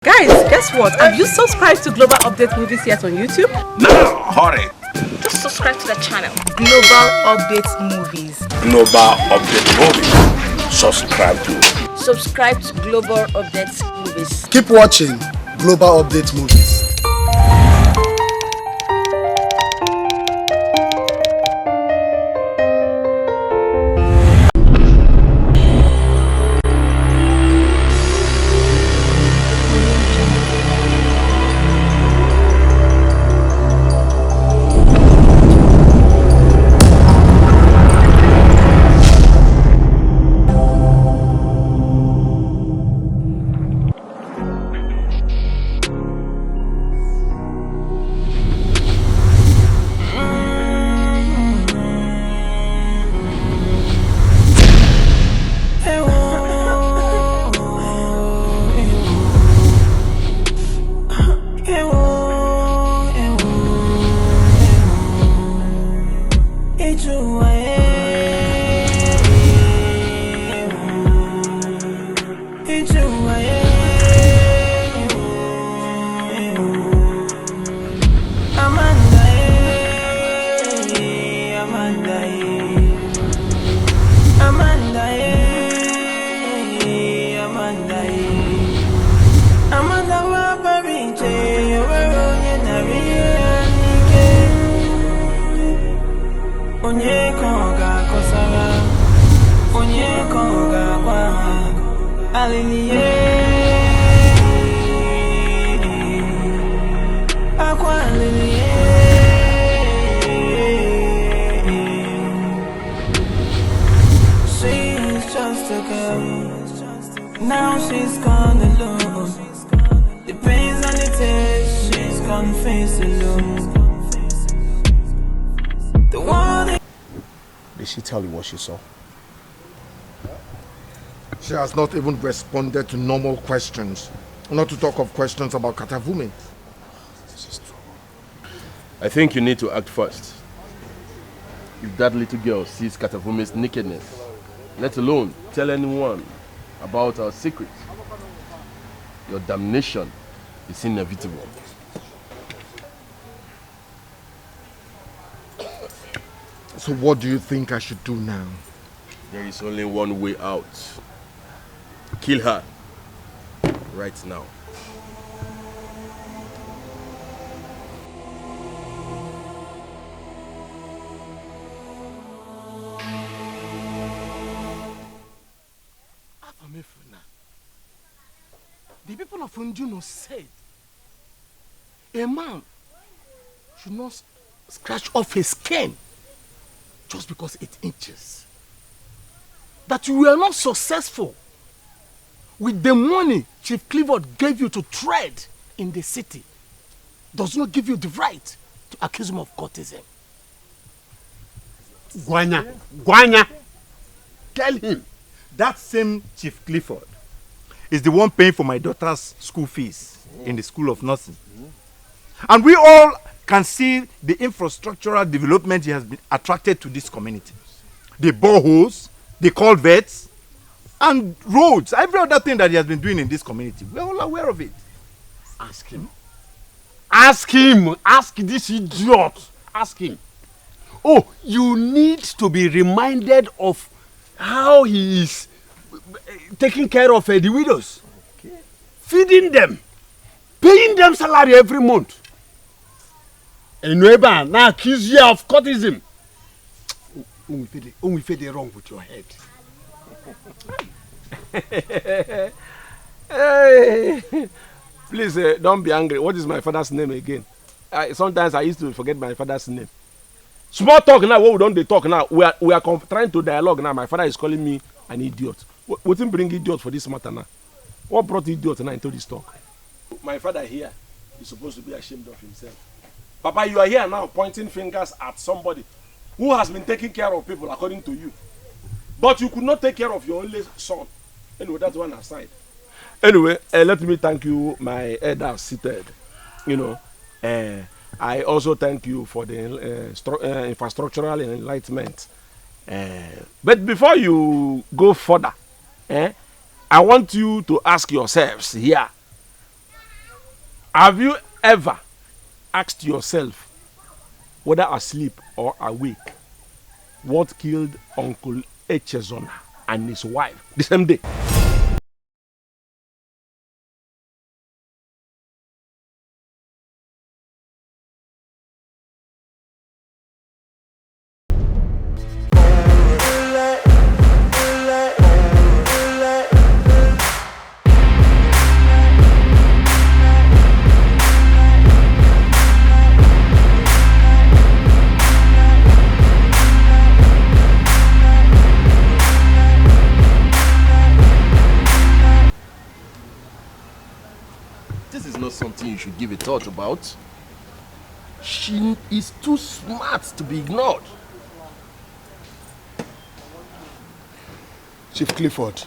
Guys, guess what? Have you subscribed to Global Update Movies yet on YouTube? Now, hurry! Just subscribe to the channel. Global Update Movies. Global Update Movies. Subscribe to. Subscribe to Global Update Movies. Keep watching Global Update Movies. Now she's gone alone. The pains and the tears, she's gone face alone. The one. Did she tell you what she saw? She has not even responded to normal questions. Not to talk of questions about Katavume. This is true. I think you need to act first. If that little girl sees Katavume's nakedness, let alone tell anyone about our secret, your damnation is inevitable. So what do you think I should do now? There is only one way out. Kill her right now. The people of Unjuno said a man should not scratch off his skin just because it itches. That you were not successful with the money Chief Clifford gave you to trade in the city does not give you the right to accuse him of courtesan. Guanya, tell him that same Chief Clifford is the one paying for my daughter's school fees in the School of Nursing. And we all can see the infrastructural development he has been attracted to this community. The boreholes, the culverts, and roads, every other thing that he has been doing in this community. We're all aware of it. Ask him. Ask him. Ask this idiot. Ask him. Oh, you need to be reminded of how he is taking care of the widows, feeding them, paying them salary every month. And neighbor now accuse you of courtesan. Only feel wrong with your head. Hey, please don't be angry. What is my father's name again? Sometimes I used to forget my father's name. Small talk now. What we don't they talk now? We are trying to dialogue now. My father is calling me an idiot. What didn't bring idiot for this matter now? What brought idiot now into this talk? My father here is supposed to be ashamed of himself. Papa, you are here now pointing fingers at somebody who has been taking care of people according to you. But you could not take care of your only son. Anyway, that's one aside. Anyway, let me thank you, my elders seated. You know, I also thank you for the infrastructural enlightenment. But before you go further, I want you to ask yourselves here, Have you ever asked yourself, whether asleep or awake, what killed Uncle Echezona and his wife the same day? This is not something you should give a thought about. She is too smart to be ignored. Chief Clifford,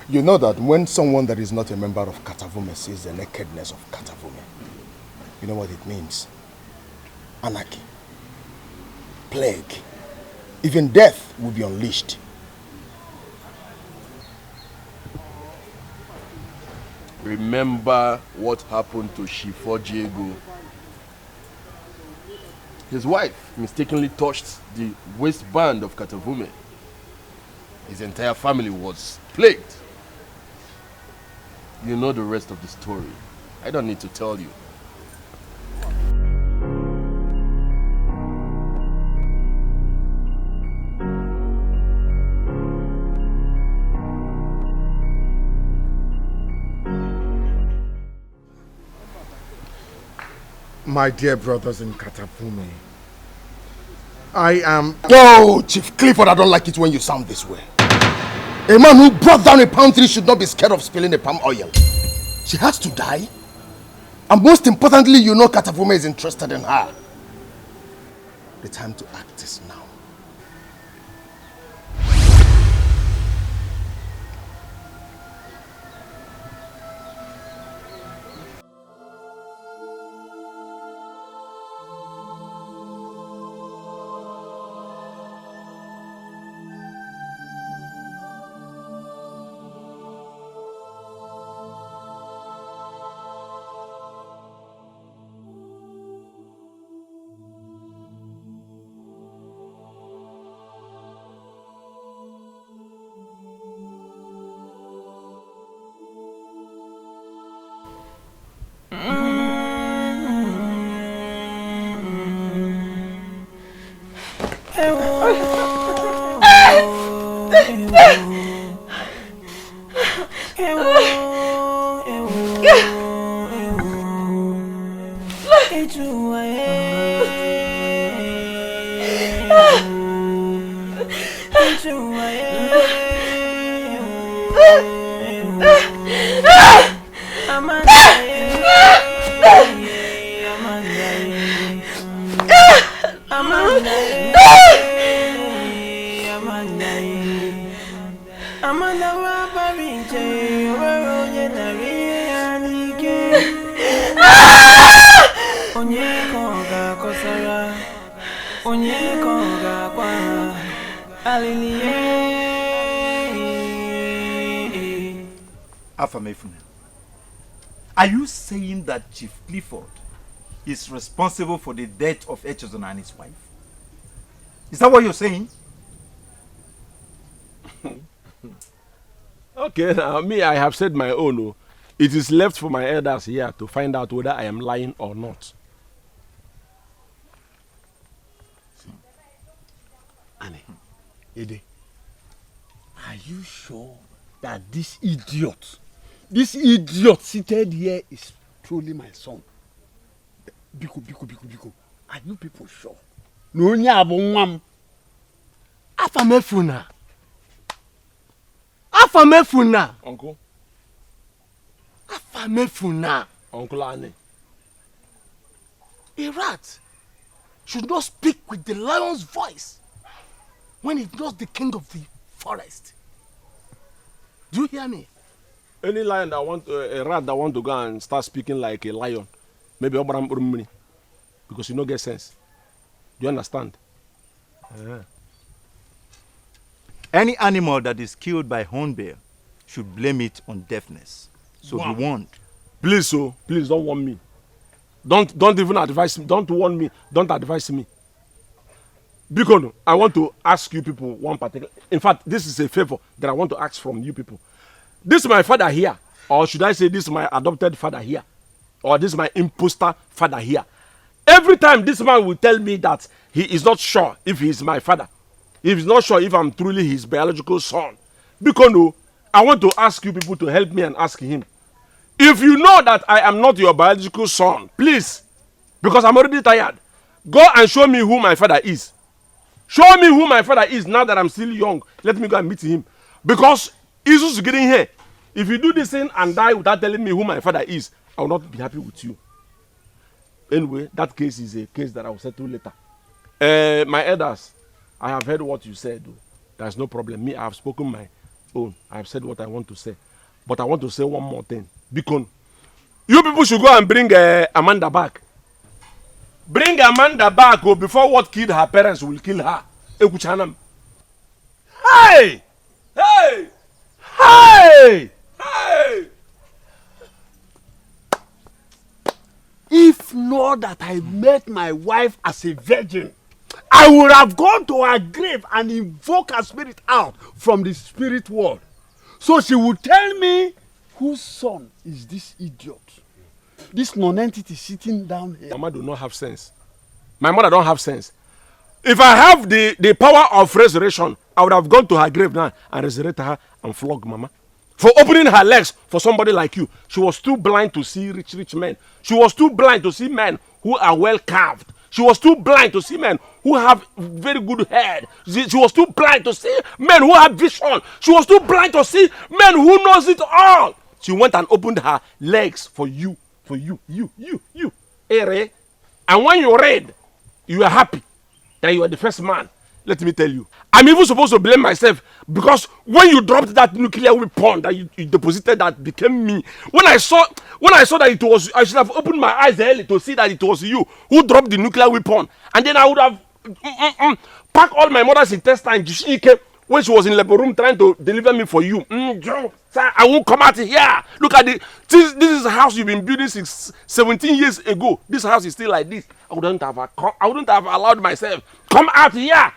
you know that when someone that is not a member of Katavume sees the nakedness of Katavume, you know what it means? Anarchy, plague, even death will be unleashed. Remember what happened to Shifo Diego. His wife mistakenly touched the waistband of Katavume. His entire family was plagued. You know the rest of the story. I don't need to tell you. My dear brothers in Katavume, I am... No, Chief Clifford, I don't like it when you sound this way. A man who brought down a palm tree should not be scared of spilling the palm oil. She has to die. And most importantly, you know Katavume is interested in her. The time to act is now. Are you saying that Chief Clifford is responsible for the death of Echezona and his wife? Is that what you're saying? Okay, now me, I have said my own. Oh. It is left for my elders here to find out whether I am lying or not. Annie, Ede, are you sure that this idiot seated here is truly my son? Biko. Are you people sure? No, nyabongwam. Afamefuna. Uncle. Afamefuna. Uncle Annie. A rat should not speak with the lion's voice when it knows the king of the forest. Do you hear me? Any lion that want a rat that want to go and start speaking like a lion, maybe because you don't get sense. Do you understand? Any animal that is killed by hornbill should blame it on deafness. So be warned. Please, so please don't warn me. Don't even advise me. Don't warn me. Don't advise me. Because I want to ask you people one particular. In fact, this is a favor that I want to ask from you people. This is my father here, or should I say this is my adopted father here, or this is my imposter father here. Every time this man will tell me that he is not sure if he is my father, if he's not sure if I'm truly his biological son. Because I want to ask you people to help me and ask him. If you know that I am not your biological son, please, because I'm already tired, go and show me who my father is. Show me who my father is now that I'm still young. Let me go and meet him. Because Jesus is getting here. If you do this thing and die without telling me who my father is, I will not be happy with you. Anyway, that case is a case that I will settle later. My elders, I have heard what you said. There's no problem. Me, I have spoken my own. I have said what I want to say. But I want to say one more thing. Because you people should go and bring Amanda back. Bring Amanda back before what killed her parents will kill her. Hey! Hey! Hey! Hey! If not that I met my wife as a virgin, I would have gone to her grave and invoked her spirit out from the spirit world. So she would tell me whose son is this idiot. This non-entity sitting down here. Mama do not have sense. My mother don't have sense. If I have the power of resurrection, I would have gone to her grave now and resurrected her and flog Mama. For opening her legs for somebody like you. She was too blind to see rich men. She was too blind to see men who are well carved. She was too blind to see men who have very good head. She was too blind to see men who have vision. She was too blind to see men who knows it all. She went and opened her legs for you. For you. Ere. And when you read, you are happy that you are the first man. Let me tell you. I'm even supposed to blame myself because when you dropped that nuclear weapon that you deposited that became me. When I saw that it was, I should have opened my eyes early to see that it was you who dropped the nuclear weapon. And then I would have packed all my mother's intestines when she was in the labor room trying to deliver me for you. Sir, I won't come out here. Look at this is a house you've been building since 17 years ago. This house is still like this. I wouldn't have allowed myself. Come out here.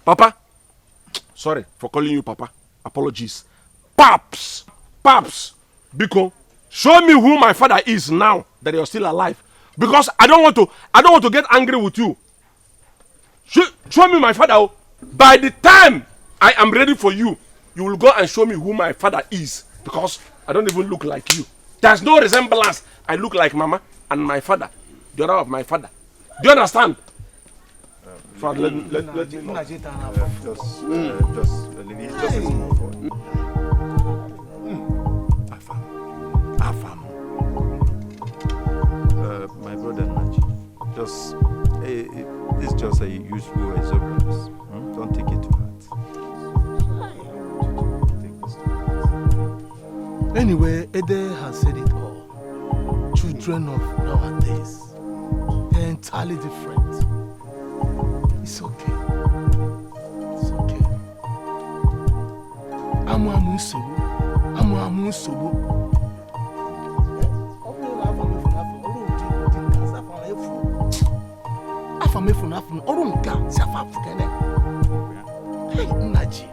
Papa, sorry for calling you Papa. Apologies. Paps, Biko, show me who my father is now that you're still alive. Because I don't want to get angry with you. Show me my father. By the time I am ready for you, you will go and show me who my father is. Because I don't even look like you. There's no resemblance. I look like Mama and my father, the other of my father. Do you understand? Father, let me know. Just a small boy. Afam. My brother Naji. This is just a useful exuberance. Don't take it to heart. Anyway, Ede has said it all. Children of nowadays, they're entirely different. It's okay. It's okay. Amu sobo. Afamefun orunka si afafu kene. Hey, Naji.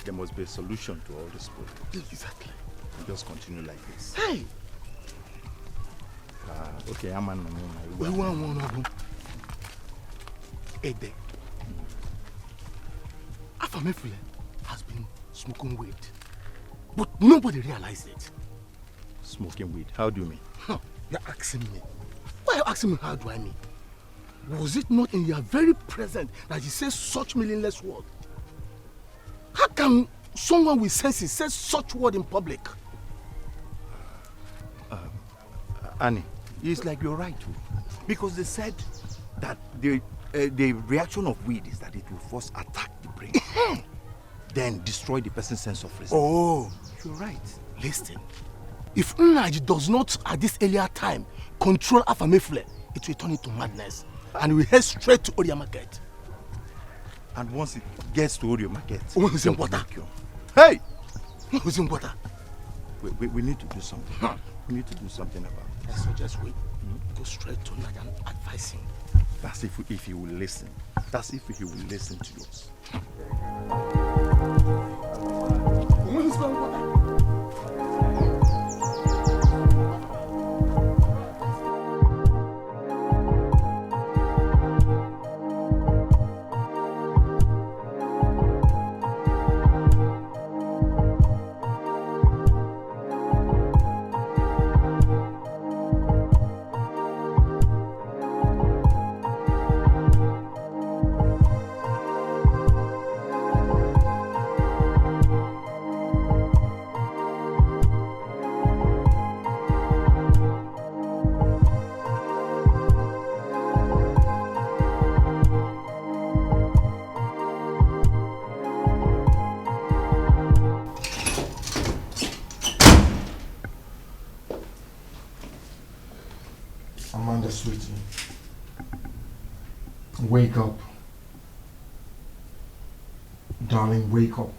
There must be a solution to all this problem. Exactly. Just continue like this. Hey! Okay, I'm on We want one of them. Ede. Afamefule has been smoking weed. But nobody realized it. Smoking weed? How do you mean? You're asking me. Why are you asking me how do I mean? Was it not in your very presence that you say such meaningless word? How can someone with senses say such word in public? Annie, it's like you're right too. Because they said that the reaction of weed is that it will first attack the brain, then destroy the person's sense of reason. Oh, you're right. Listen, if Nnaji does not at this earlier time control Afamefule, it will turn into madness and we head straight to Oria Market. And once it gets to Orio Market, who's in water? Hey! Who's in water? We need to do something. We need to do something about it. I suggest we go straight to Nnaji and advise him. That's if he will listen. That's if he will listen to us. Who's in water? Amanda, sweetie. Wake up. Darling, wake up.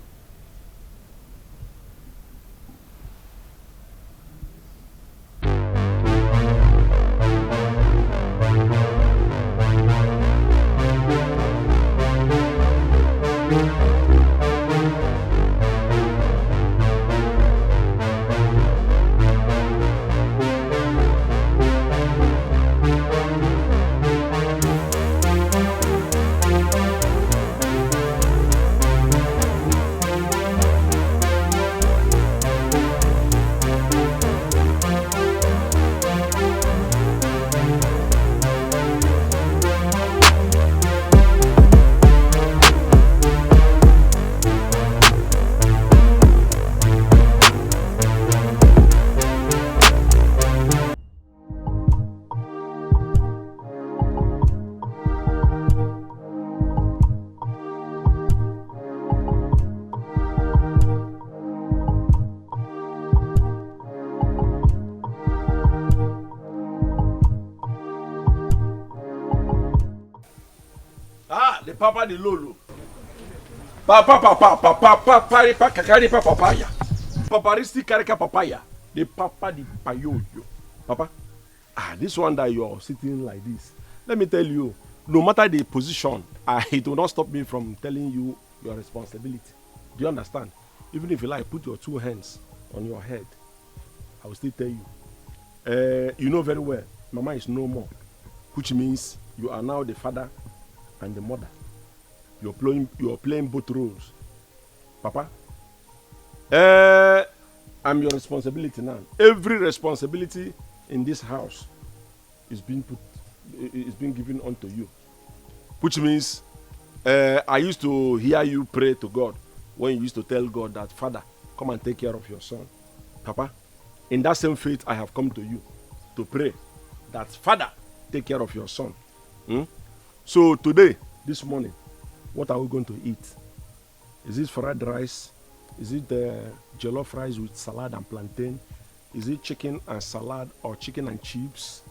The papa the lolo. Papa kakari papaya. Paparisti karika papaya. The papa the payoyo. Papa, this one that you're sitting like this. Let me tell you, no matter the position, it will not stop me from telling you your responsibility. Do you understand? Even if you like, put your two hands on your head. I will still tell you. You know very well, Mama is no more, which means you are now the father and the mother. You're playing both roles. Papa, I'm your responsibility now. Every responsibility in this house is being given unto you. Which means I used to hear you pray to God when you used to tell God that, Father, come and take care of your son. Papa, in that same faith, I have come to you to pray that, Father, take care of your son. So today, this morning, what are we going to eat? Is it fried rice? Is it jollof rice with salad and plantain? Is it chicken and salad or chicken and chips?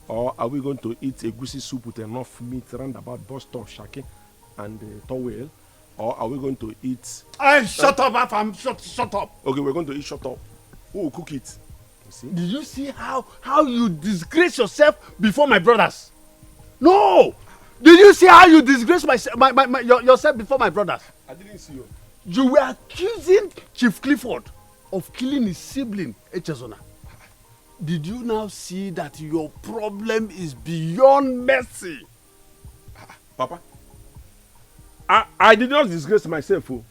Or are we going to eat egusi soup with enough meat round about boston, shake and towel? Or are we going to eat... Shut up, Afam. Shut up. Okay, we're going to eat shut up. Who will cook it? You see? Did you see how you disgrace yourself before my brothers? No! Did you see how you disgrace yourself before my brothers? I didn't see you. You were accusing Chief Clifford of killing his sibling, Echezona. Did you now see that your problem is beyond mercy? Papa, I did not disgrace myself. Oh.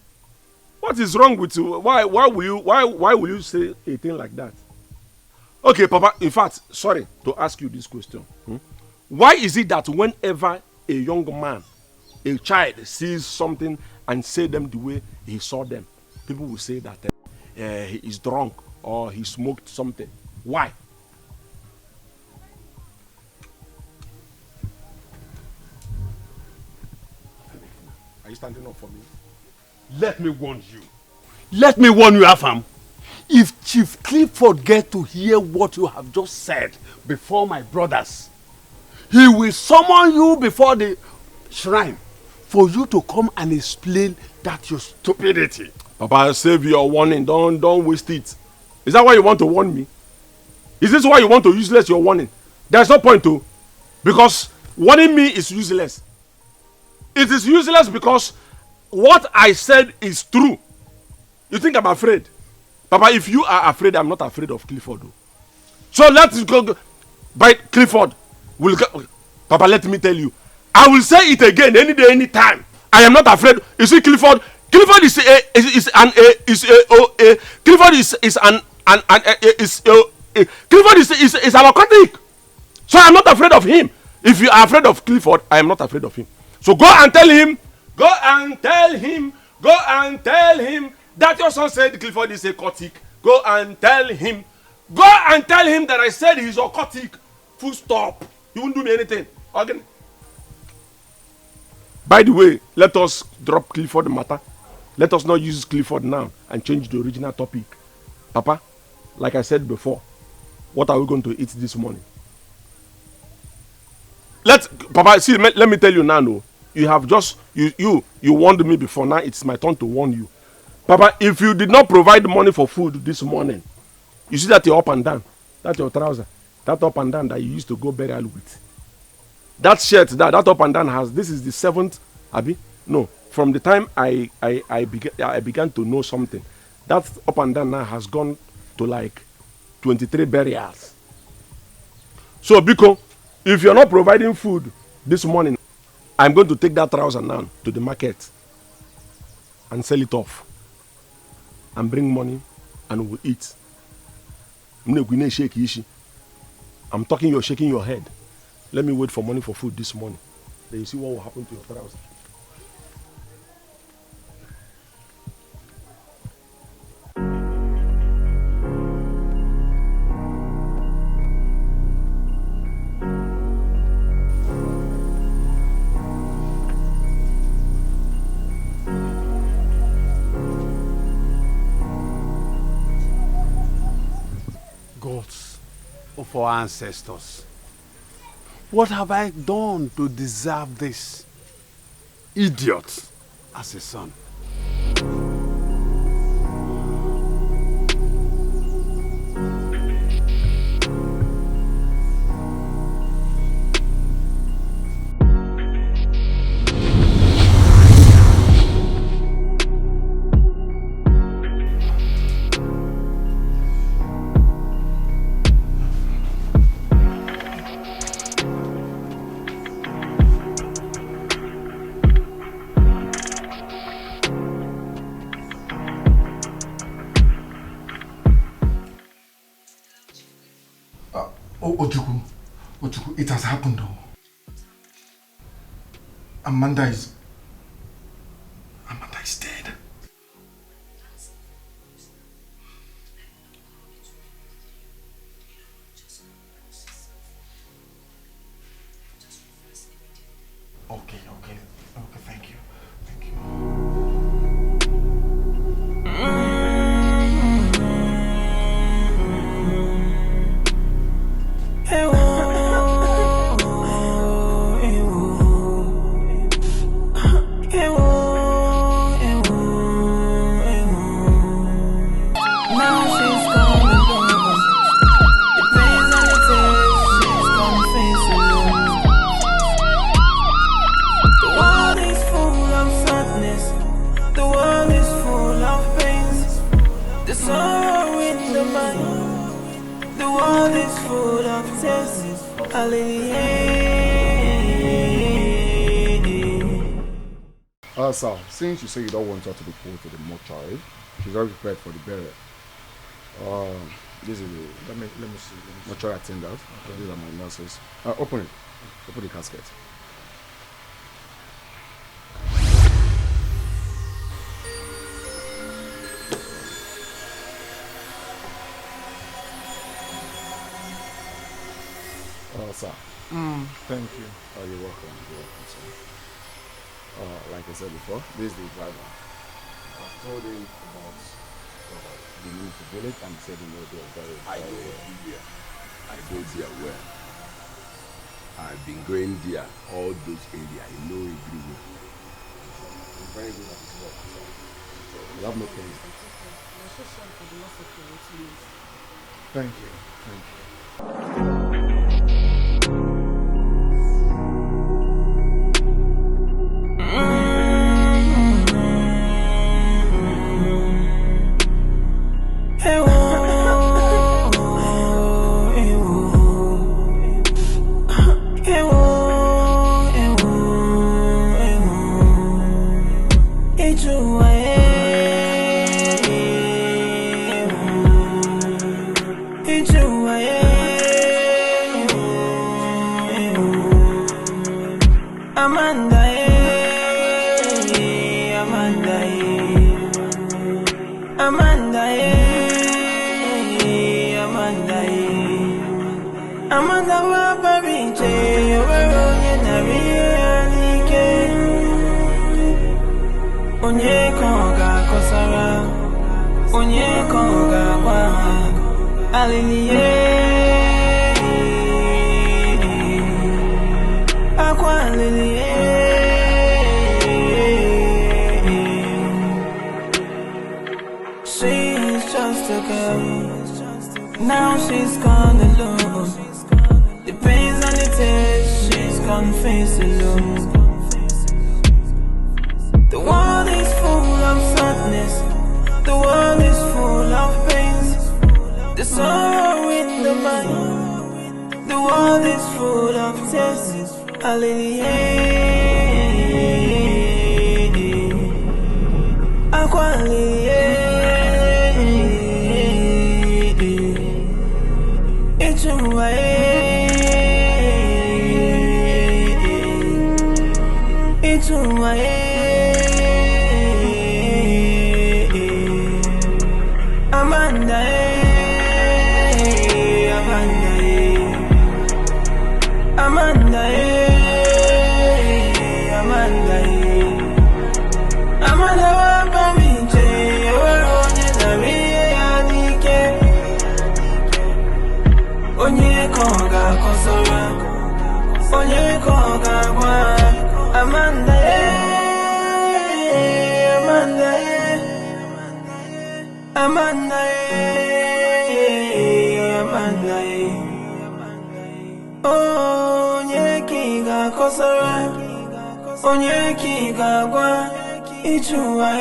What is wrong with you? Why will you say a thing like that? Okay, Papa, in fact, sorry to ask you this question. Why is it that whenever a young man, a child sees something and say them the way he saw them, people will say that he is drunk or he smoked something? Why? Are you standing up for me? Let me warn you. Let me warn you, Afam. If Chief Clifford gets to hear what you have just said before my brothers, he will summon you before the shrine for you to come and explain that your stupidity. Papa, save your warning. Don't waste it. Is that why you want to warn me? Is this why you want to useless your warning? There's no point to. Because warning me is useless. It is useless because what I said is true. You think I'm afraid? Papa, if you are afraid, I'm not afraid of Clifford. So let's go by Clifford. Papa, let me tell you. I will say it again any day, any time. I am not afraid. You see, Clifford is an occultic. So I'm not afraid of him. If you are afraid of Clifford, I am not afraid of him. So go and tell him. Go and tell him that your son said Clifford is a occultic. Go and tell him. Go and tell him that I said he's occultic. Full stop. He won't do me anything. Okay. By the way, let us drop Clifford matter. Let us not use Clifford now and change the original topic. Papa, like I said before, what are we going to eat this morning? Papa, see, let me tell you now, no. You have just, you warned me before. Now it's my turn to warn you. Papa, if you did not provide money for food this morning, you see that you're up and down. That's your trouser. That up and down that you used to go burial with. That shirt, that up and down has, this is the 7th, Abi? No, from the time I began to know something, that up and down now has gone to like 23 burials. So, Biko, if you're not providing food this morning, I'm going to take that trouser now to the market and sell it off and bring money and we'll eat. I'm talking, you're shaking your head. Let me wait for money for food this morning. Then you see what will happen to your trouser. Gods of our ancestors, what have I done to deserve this idiot as a son? Ojuku, it has happened though. Amanda is dead. sorrow in the mind. The world is full of tests. Sir, since you say you don't want her to be pulled to the mortuary, she's already prepared for the burial. This is the let me see. Mortuary attendant. Okay. These are my nurses. Open it. Open the casket. Sir. Thank you. You're welcome. You're welcome, sir. Like I said before, this is the driver. I told him about the need to village and he said he knows they are very I know there. I go there well. I've been going there, all those areas. I know everywhere. I'm very good at his work, sir. So you have no pain. Thank you. Thank you. She's just a girl. Now she's gone alone. The pains and the tears she's gone face alone. The world is full of sadness. The world is full of pains. The sorrow in the mind. The world is full of tears. Hallelujah. Onye ki gagwa ichuwa